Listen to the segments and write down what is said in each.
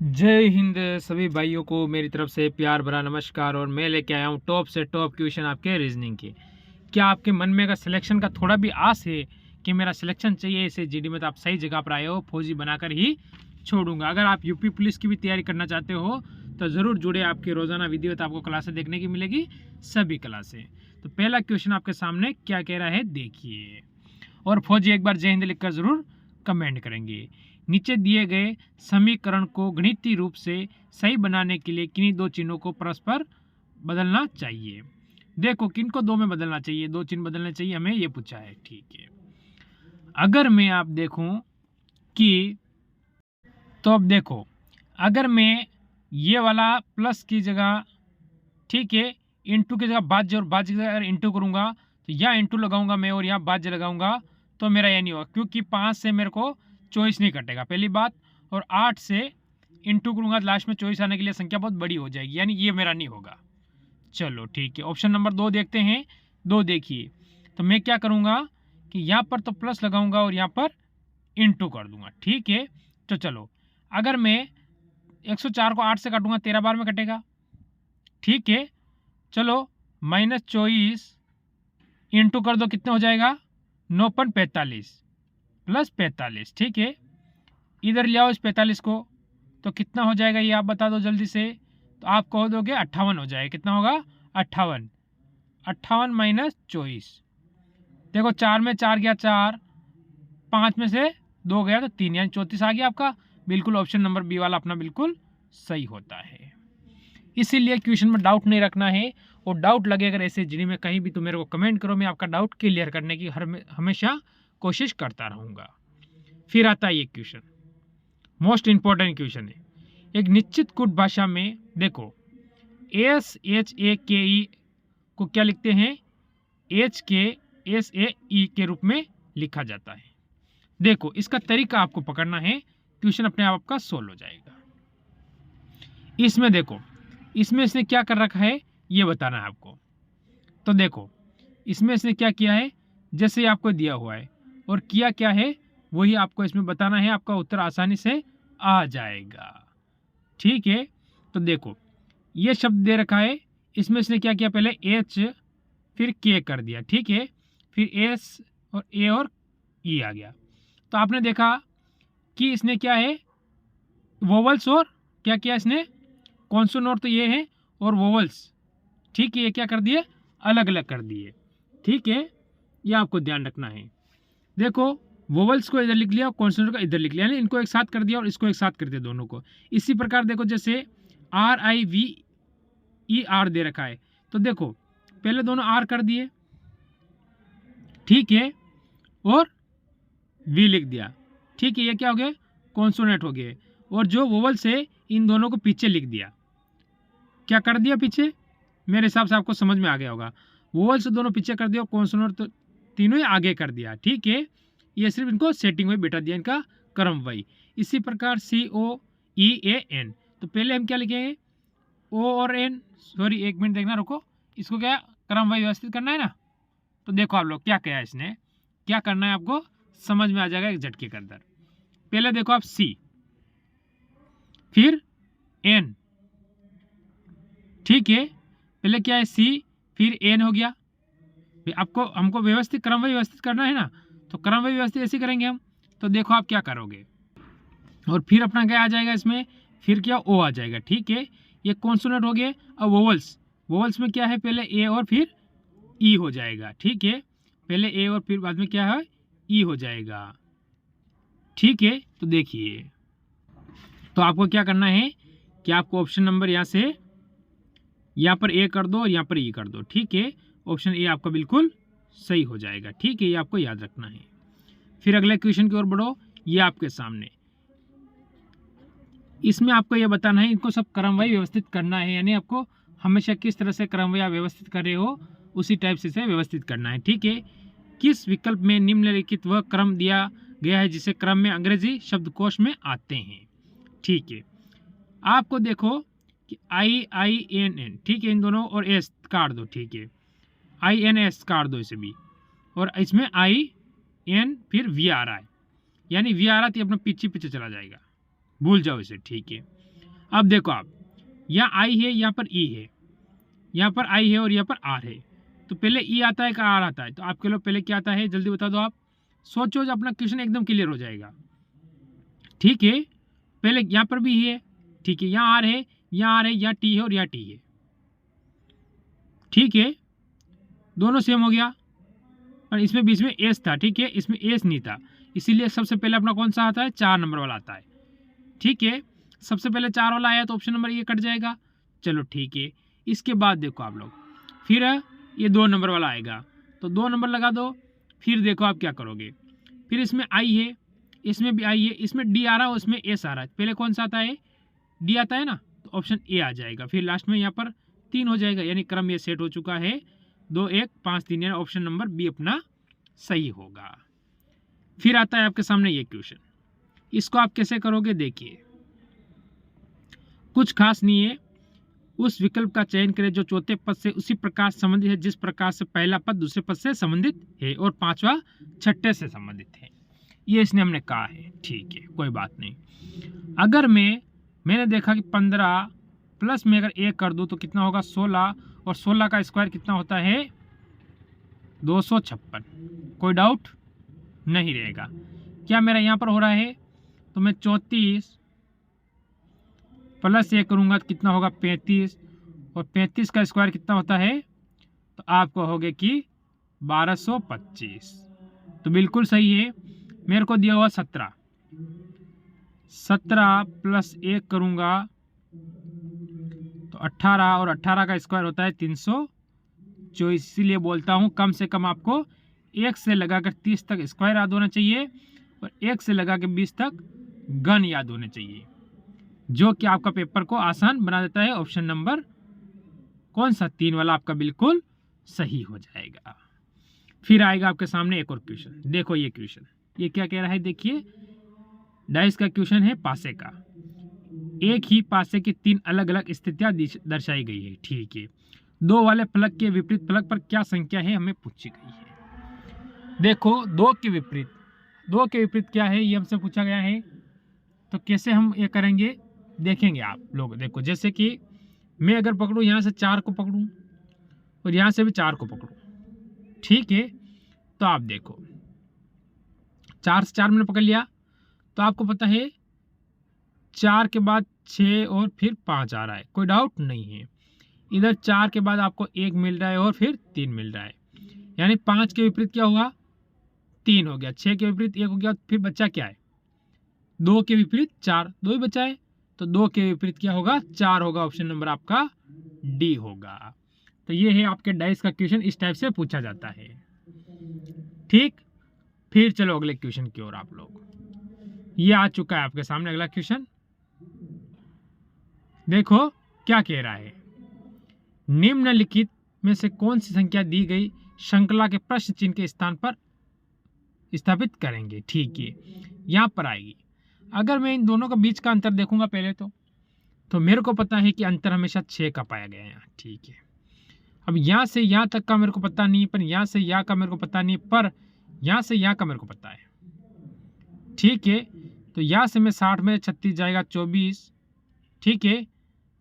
जय हिंद सभी भाइयों को मेरी तरफ से प्यार भरा नमस्कार। और मैं लेके आया हूँ टॉप से टॉप क्वेश्चन आपके रीजनिंग के। क्या आपके मन में अगर सिलेक्शन का थोड़ा भी आस है कि मेरा सिलेक्शन चाहिए इसे जीडी में, तो आप सही जगह पर आए हो। फौजी बनाकर ही छोड़ूंगा। अगर आप यूपी पुलिस की भी तैयारी करना चाहते हो तो ज़रूर जुड़े। आपके रोज़ाना वीडियो तो आपको क्लासें देखने की मिलेगी, सभी क्लासें। तो पहला क्वेश्चन आपके सामने क्या कह रहा है देखिए। और फौजी एक बार जय हिंद लिखकर ज़रूर कमेंट करेंगे। नीचे दिए गए समीकरण को गणितीय रूप से सही बनाने के लिए किन्हीं दो चिन्हों को परस्पर बदलना चाहिए। देखो किनको दो में बदलना चाहिए, दो चिन्ह बदलने चाहिए, हमें ये पूछा है। ठीक है, अगर मैं आप देखूं कि तो अब देखो, अगर मैं ये वाला प्लस की जगह, ठीक है, इंटू की जगह भाज्य और भाज्य की जगह अगर इंटू करूंगा तो यहाँ इंटू लगाऊंगा मैं और यहाँ भाज्य लगाऊंगा तो मेरा ये नहीं होगा, क्योंकि 5 से मेरे को 24 नहीं कटेगा पहली बात। और 8 से इंटू करूंगा लास्ट में 24 आने के लिए संख्या बहुत बड़ी हो जाएगी, यानी ये मेरा नहीं होगा। चलो ठीक है, ऑप्शन नंबर 2 देखते हैं। 2 देखिए, तो मैं क्या करूंगा कि यहाँ पर तो प्लस लगाऊंगा और यहाँ पर इंटू कर दूंगा। ठीक है, तो चलो, अगर मैं 104 को 8 से काटूंगा 13 बार में कटेगा। ठीक है, चलो -24 इंटू कर दो, कितना हो जाएगा 9.45 प्लस 45। ठीक है, इधर ले आओ इस 45 को, तो कितना हो जाएगा ये आप बता दो जल्दी से। तो आप कह दोगे 58 हो जाएगा। कितना होगा 58। 58 -24, देखो 4 में 4 गया 4, 5 में से 2 गया तो 3, यानी 34 आ गया आपका। बिल्कुल ऑप्शन नंबर बी वाला अपना बिल्कुल सही होता है। इसीलिए क्वेश्चन में डाउट नहीं रखना है, और डाउट लगे अगर ऐसे जीडी में कहीं भी तो मेरे को कमेंट करो, मैं आपका डाउट क्लियर करने की हमेशा कोशिश करता रहूँगा। फिर आता है ये क्वेश्चन, मोस्ट इंपॉर्टेंट क्वेश्चन है। एक निश्चित कुट भाषा में देखो SHAKE को क्या लिखते हैं, HKSAE के रूप में लिखा जाता है। देखो इसका तरीका आपको पकड़ना है, क्वेश्चन अपने आप आपका सोल्व हो जाएगा। इसमें देखो, इसमें इसने क्या कर रखा है ये बताना है आपको। तो देखो इसमें इसने क्या किया है, जैसे आपको दिया हुआ है और किया क्या है वही आपको इसमें बताना है, आपका उत्तर आसानी से आ जाएगा। ठीक है, तो देखो ये शब्द दे रखा है, इसमें इसने क्या किया, पहले H फिर K कर दिया। ठीक है, फिर S और A और E आ गया। तो आपने देखा कि इसने क्या है, वोवल्स और क्या किया इसने, कॉन्सोनेंट तो ये है और वोवल्स, ठीक है, ये क्या कर दिए, अलग अलग कर दिए। ठीक है, ये आपको ध्यान रखना है। देखो वोवल्स को इधर लिख लिया और कॉन्सोनेंट को इधर लिख लिया, यानी इनको एक साथ कर दिया और इसको एक साथ कर दिया दोनों को। इसी प्रकार देखो जैसे RIVER दे रखा है, तो देखो पहले दोनों R कर दिए, ठीक है, और V लिख दिया। ठीक है, ये क्या हो गया, कॉन्सोनेंट हो गए। और जो वोवल्स है इन दोनों को पीछे लिख दिया। क्या कर दिया पीछे, मेरे हिसाब से आपको समझ में आ गया होगा। वोवल्स दोनों पीछे कर दिया और कॉन्सोनेंट तो तीनों ही आगे कर दिया। ठीक है, ये सिर्फ इनको सेटिंग में बैठा दिया, इनका क्रम वही। इसी प्रकार COEAN, तो पहले हम क्या लिखेंगे O और N, सॉरी एक मिनट देखना रुको, इसको क्या क्रम वही व्यवस्थित करना है ना। तो देखो आप लोग क्या किया, इसने क्या करना है आपको समझ में आ जाएगा एक झटके के अंदर। पहले देखो आप C फिर N, ठीक है, पहले क्या है C फिर N हो गया। आपको हमको व्यवस्थित क्रम व्यवस्थित करना है ना, तो क्रम व्यवस्थित ऐसे करेंगे हम। तो देखो आप क्या करोगे, और फिर अपना क्या आ जाएगा इसमें, फिर क्या O आ जाएगा। ठीक है, ये कॉन्सोनेंट हो गए। अब वोवल्स, वोवल्स में क्या है, पहले A और फिर E हो जाएगा। ठीक है, पहले A और फिर बाद में क्या है E हो जाएगा। ठीक है, तो देखिए, तो आपको क्या करना है कि आपको ऑप्शन नंबर यहाँ से यहाँ पर A कर दो और यहाँ पर E कर दो। ठीक है, ऑप्शन ए आपका बिल्कुल सही हो जाएगा। ठीक है, ये आपको याद रखना है। फिर अगले क्वेश्चन की ओर बढ़ो, ये आपके सामने, इसमें आपको ये बताना है, इनको सब क्रमवार व्यवस्थित करना है, यानी आपको हमेशा किस तरह से क्रमवार व्यवस्थित कर रहे हो उसी टाइप से इसे व्यवस्थित करना है। ठीक है, किस विकल्प में निम्नलिखित वह क्रम दिया गया है जिसे क्रम में अंग्रेजी शब्दकोश में आते हैं। ठीक है, आपको देखो कि IINN, ठीक है, इन दोनों और S काट दो। ठीक है, INS काट दो इसे भी, और इसमें IN फिर V आ रहा है, यानी V आ रहा है तो अपना पीछे पीछे चला जाएगा, भूल जाओ इसे। ठीक है, अब देखो आप, यहाँ आई है, यहाँ पर ई है, यहाँ पर आई है और यहाँ पर आर है। तो पहले ई आता है कि आर आता है? तो आपके लोग पहले क्या आता है जल्दी बता दो आप, सोचो, जब अपना क्वेश्चन एकदम क्लियर हो जाएगा। ठीक है, पहले यहाँ पर भी है, ठीक है, यहाँ आर है, यहाँ आर है, यहाँ टी है और यहाँ टी है। ठीक है, दोनों सेम हो गया, और इसमें बीच में एस था। ठीक है, इसमें एस नहीं था, इसीलिए सबसे पहले अपना कौन सा आता है, 4 नंबर वाला आता है। ठीक है, सबसे पहले 4 वाला आया तो ऑप्शन नंबर ये कट जाएगा। चलो ठीक है, इसके बाद देखो आप लोग, फिर ये 2 नंबर वाला आएगा, तो 2 नंबर लगा दो। फिर देखो आप क्या करोगे, फिर इसमें आई है, इसमें भी आई है, इसमें डी आ रहा है, उसमें एस आ रहा है। पहले कौन सा आता है, डी आता है ना, तो ऑप्शन ए आ जाएगा। फिर लास्ट में यहाँ पर 3 हो जाएगा, यानी क्रम ये सेट हो चुका है 2 1 5 3, यानी ऑप्शन नंबर बी अपना सही होगा। फिर आता है आपके सामने ये क्वेश्चन, इसको आप कैसे करोगे देखिए, कुछ खास नहीं है। उस विकल्प का चयन करें जो चौथे पद से उसी प्रकार संबंधित है जिस प्रकार से पहला पद दूसरे पद से संबंधित है और पांचवा छठे से संबंधित है। ये इसने हमने कहा है। ठीक है, कोई बात नहीं। अगर मैंने देखा कि 15 प्लस में अगर 1 कर दूं तो कितना होगा, 16, और 16 का स्क्वायर कितना होता है, 256। कोई डाउट नहीं रहेगा। क्या मेरा यहाँ पर हो रहा है, तो मैं 34 प्लस 1 करूँगा तो कितना होगा, 35, और 35 का स्क्वायर कितना होता है, तो आप कहोगे कि 1225। तो बिल्कुल सही है। मेरे को दिया हुआ 17 प्लस 1 करूँगा तो 18, और 18 का स्क्वायर होता है 324। इसीलिए बोलता हूँ कम से कम आपको 1 से लगाकर 30 तक स्क्वायर याद होना चाहिए और 1 से लगा के 20 तक घन याद होने चाहिए, जो कि आपका पेपर को आसान बना देता है। ऑप्शन नंबर कौन सा, 3 वाला आपका बिल्कुल सही हो जाएगा। फिर आएगा आपके सामने एक और क्वेश्चन। देखो ये क्वेश्चन, ये क्या कह रहा है, देखिए डाइस का क्वेश्चन है पासे का। एक ही पासे की 3 अलग अलग स्थितियां दर्शाई गई है। ठीक है, 2 वाले फलक के विपरीत फलक पर क्या संख्या है हमें पूछी गई है। देखो 2 के विपरीत क्या है, ये हमसे पूछा गया है। तो कैसे हम ये करेंगे देखेंगे आप लोग। देखो जैसे कि मैं अगर पकड़ूँ, यहाँ से 4 को पकड़ूँ और यहाँ से भी 4 को पकड़ूँ, ठीक है, तो आप देखो 4 से 4 मैंने पकड़ लिया, तो आपको पता है 4 के बाद 6 और फिर 5 आ रहा है, कोई डाउट नहीं है। इधर 4 के बाद आपको 1 मिल रहा है और फिर 3 मिल रहा है, यानी 5 के विपरीत क्या हुआ, 3 हो गया। 6 के विपरीत 1 हो गया, फिर बच्चा क्या है, 2 के विपरीत 4, 2 ही बचा है, तो 2 के विपरीत क्या होगा, 4 होगा। ऑप्शन नंबर आपका डी होगा। तो ये है आपके डाइस का क्वेश्चन, इस टाइप से पूछा जाता है। ठीक, फिर चलो अगले क्वेश्चन की ओर आप लोग। ये आ चुका है आपके सामने अगला क्वेश्चन। देखो क्या कह रहा है, निम्नलिखित में से कौन सी संख्या दी गई श्रृंखला के प्रश्न चिन्ह के स्थान पर स्थापित करेंगे। ठीक है, यहाँ पर आएगी। अगर मैं इन दोनों का बीच का अंतर देखूंगा पहले तो मेरे को पता है कि अंतर हमेशा 6 का पाया गया है यहाँ। ठीक है, अब यहाँ से यहाँ तक का मेरे को पता नहीं है, पर यहाँ से यहाँ का मेरे को पता नहीं है, पर यहाँ से यहाँ का मेरे को पता है। ठीक है, तो यहाँ से मैं 60 में 36 जाएगा 24, ठीक है,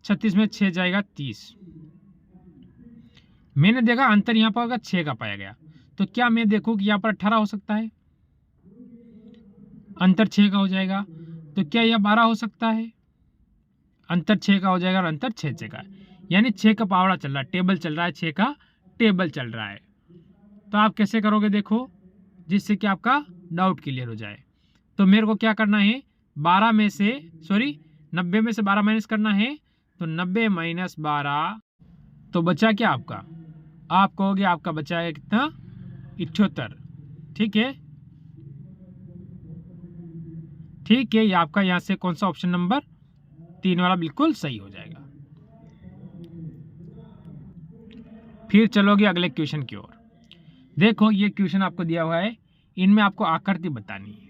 36 में 6 जाएगा 30। मैंने देखा अंतर यहाँ पर 6 का पाया गया, तो क्या मैं देखूँ कि यहाँ पर 18 हो सकता है, अंतर 6 का हो जाएगा। तो क्या यह 12 हो सकता है, अंतर 6 का हो जाएगा और अंतर 6 का, यानी 6 का पावड़ा चल रहा है, टेबल चल रहा है, 6 का टेबल चल रहा है। तो आप कैसे करोगे देखो, जिससे कि आपका डाउट क्लियर हो जाए। तो मेरे को क्या करना है, 90 में से 12 माइनस करना है, तो 90 माइनस 12, तो बचा क्या आपका, आप कहोगे आपका बचा है कितना, 78। ठीक है, ठीक है, ये आपका यहाँ से कौन सा ऑप्शन नंबर 3 वाला बिल्कुल सही हो जाएगा। फिर चलोगे अगले क्वेश्चन की ओर। देखो ये क्वेश्चन आपको दिया हुआ है, इनमें आपको आकृति बतानी है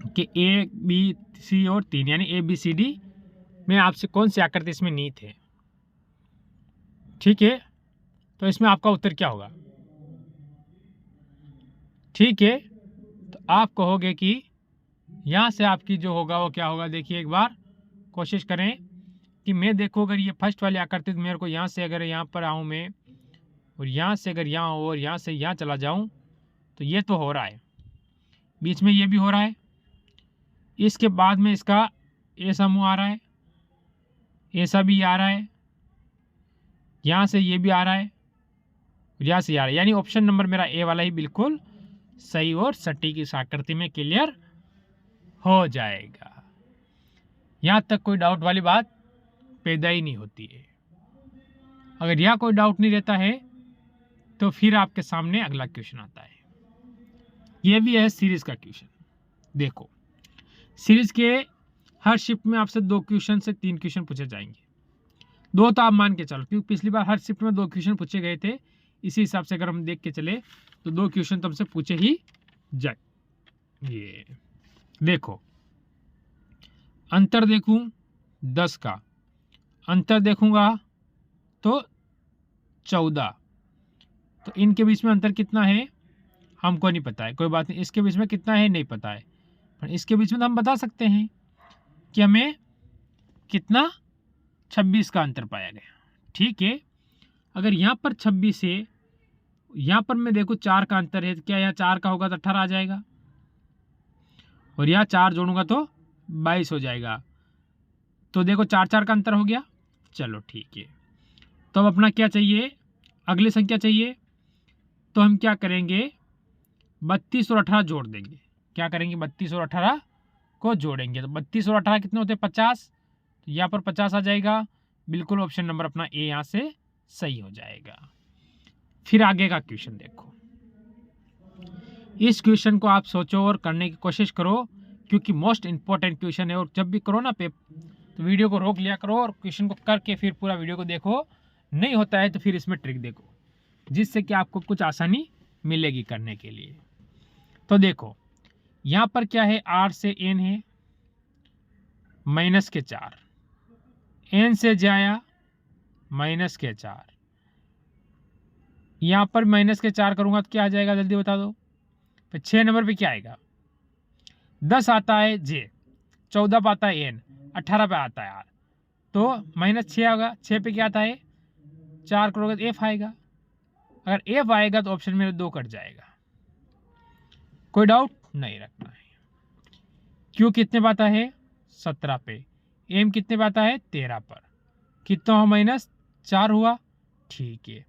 कि ए बी सी और 3, यानी ए बी सी डी में आपसे कौन सी आकृति इसमें नीत है। ठीक है, तो इसमें आपका उत्तर क्या होगा। ठीक है, तो आप कहोगे कि यहाँ से आपकी जो होगा वो क्या होगा, देखिए एक बार कोशिश करें कि मैं देखो अगर ये फर्स्ट वाली आकृति तो मेरे को यहाँ से अगर यहाँ पर आऊँ मैं और यहाँ से अगर यहाँ और यहाँ से यहाँ चला जाऊँ तो ये तो हो रहा है, बीच में ये भी हो रहा है, इसके बाद में इसका ऐसा मुँह आ रहा है, ऐसा भी आ रहा है, यहाँ से ये भी आ रहा है, यहाँ से आ रहा है, यानी ऑप्शन नंबर मेरा ए वाला ही बिल्कुल सही और सटीक इस आकृति में क्लियर हो जाएगा। यहाँ तक कोई डाउट वाली बात पैदा ही नहीं होती है। अगर यहाँ कोई डाउट नहीं रहता है तो फिर आपके सामने अगला क्वेश्चन आता है। ये भी है सीरीज का क्वेश्चन। देखो सीरीज के हर शिफ्ट में आपसे 2 क्वेश्चन से 3 क्वेश्चन पूछे जाएंगे। 2 तो आप मान के चलो, क्योंकि पिछली बार हर शिफ्ट में 2 क्वेश्चन पूछे गए थे। इसी हिसाब से अगर हम देख के चले तो 2 क्वेश्चन तुमसे पूछे ही जाए। ये देखो अंतर देखूं 10 का, अंतर देखूंगा तो 14, तो इनके बीच में अंतर कितना है हमको नहीं पता है, कोई बात नहीं। इसके बीच में कितना है नहीं पता है, पर इसके बीच में तो हम बता सकते हैं कि हमें कितना 26 का अंतर पाया गया। ठीक है, अगर यहाँ पर 26 है, यहाँ पर मैं देखो 4 का अंतर है, तो क्या यहाँ 4 का होगा तो 18 आ जाएगा, और यहाँ 4 जोड़ूंगा तो 22 हो जाएगा। तो देखो 4 का अंतर हो गया। चलो ठीक है, तो अब अपना क्या चाहिए, अगली संख्या चाहिए। तो हम क्या करेंगे, 32 और 18 जोड़ देंगे। क्या करेंगे, 32 और 18 को जोड़ेंगे। तो 32 और 18 कितने होते हैं 50, तो यहाँ पर 50 आ जाएगा। बिल्कुल ऑप्शन नंबर अपना ए यहाँ से सही हो जाएगा। फिर आगे का क्वेश्चन देखो, इस क्वेश्चन को आप सोचो और करने की कोशिश करो, क्योंकि मोस्ट इंपॉर्टेंट क्वेश्चन है। और जब भी करो ना तो वीडियो को रोक लिया करो और क्वेश्चन को करके फिर पूरा वीडियो को देखो। नहीं होता है तो फिर इसमें ट्रिक देखो, जिससे कि आपको कुछ आसानी मिलेगी करने के लिए। तो देखो यहाँ पर क्या है, 8 से n है माइनस के 4, n से जाया माइनस के 4, यहाँ पर माइनस के 4 करूँगा तो क्या आ जाएगा जल्दी बता दो। फिर 6 नंबर पे क्या आएगा, 10 आता है j, 14 पे आता है n, 18 पे आता है r, तो -6 आएगा। 6 पे क्या आता है 4 करोगे तो f आएगा। अगर f आएगा तो ऑप्शन मेरे 2 कट जाएगा। कोई डाउट नहीं रखना है। q कितने पे आता है 17 पे, m कितने पे आता है 13 पर, कितना हुआ -4 हुआ। ठीक है,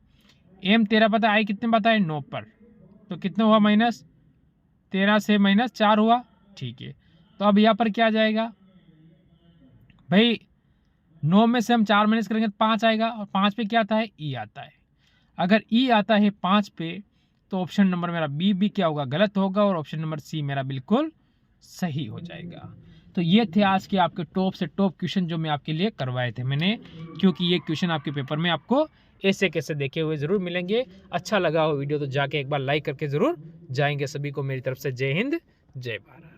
m 13 पे आता है, i कितने पे आता है 9 पर, तो कितना हुआ -13 से -4 हुआ। ठीक है, तो अब यहाँ पर क्या आ जाएगा भाई, 9 में से हम 4 माइनस करेंगे तो 5 आएगा, और 5 पे क्या आता है ई आता है। अगर ई आता है 5 पे तो ऑप्शन नंबर मेरा बी भी क्या होगा गलत होगा, और ऑप्शन नंबर सी मेरा बिल्कुल सही हो जाएगा। तो ये थे आज के आपके टॉप से टॉप क्वेश्चन जो मैं आपके लिए करवाए थे मैंने, क्योंकि ये क्वेश्चन आपके पेपर में आपको ऐसे कैसे देखे हुए ज़रूर मिलेंगे। अच्छा लगा हो वीडियो तो जाके एक बार लाइक करके ज़रूर जाएंगे। सभी को मेरी तरफ से जय हिंद जय भारत।